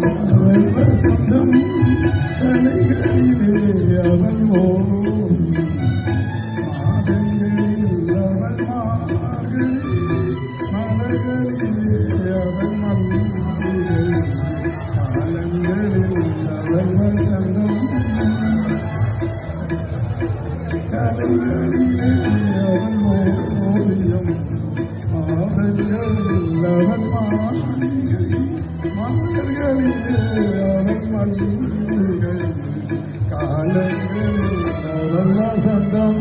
அவள் வசந்தம் கலைகளிலே அவள் ஓடும் மாதங்களில் அவள் மார்கழி மலர்களிலே அவள் மல்லிகை காலங்களில் அவள் வசந்தம் கலைகளிலே அவள் ஓவியம் மாதங்களில் அவள் மாளிகை மலர்களிலே அவள் மல்லிகை காலங்களில் அவள் வசந்தம்.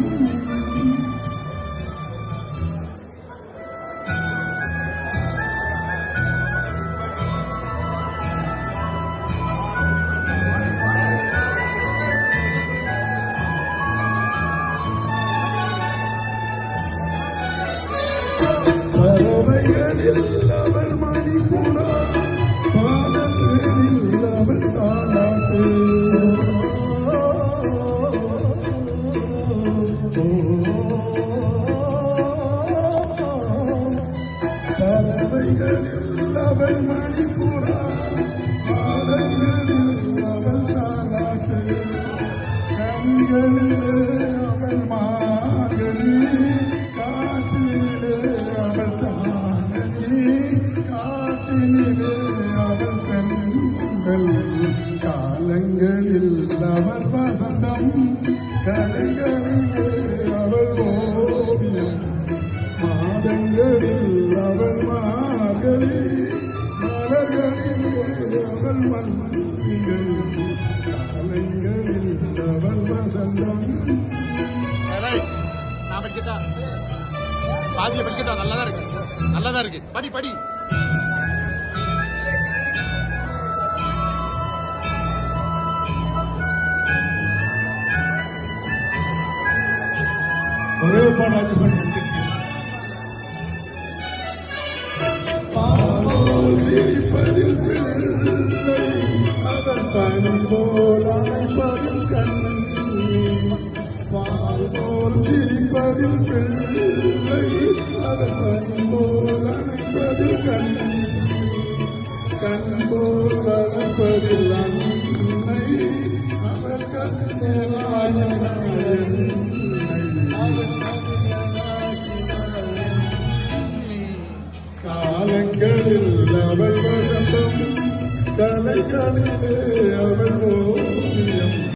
பறவைகளில் அவள் மணிப்புறா பாடல்களில் அவள் தாலாட்டு பறவைகளில் அவள் மணிப்புறா பாடல்களில் அவள் தாலாட்டு கண்களிலே அவள் மார்கழி காற்றிலே அவள் தாங்கி காற்றினிலே அவள் பெண்கள் காலங்களில் அவள் வசந்தம் கலைகளிலே அவள் ஓவியம் மாதங்களில் அவள் மார்கழி மலர்களிலே அவள் மல்லிகை காலங்களில் அவள் வசந்தம். பாதிய படிக்கட்டா நல்லாதான் இருக்கு படி படி. ஒரே பாடாச்சு சிரிப்பதில் பிள்ளை அதன் பணி போல் அணைப்பதில் கண்ணி பால் போல் சிரிப்பதில் பிள்ளை அதன் பணி போல் அணைப்பதில் கண்ணி கண் போல் அணைப்பதில் அன்னை அவள் கண்ணேலாய் காலங்களில் அவள் வசந்தம் கலைகளிலே அவள்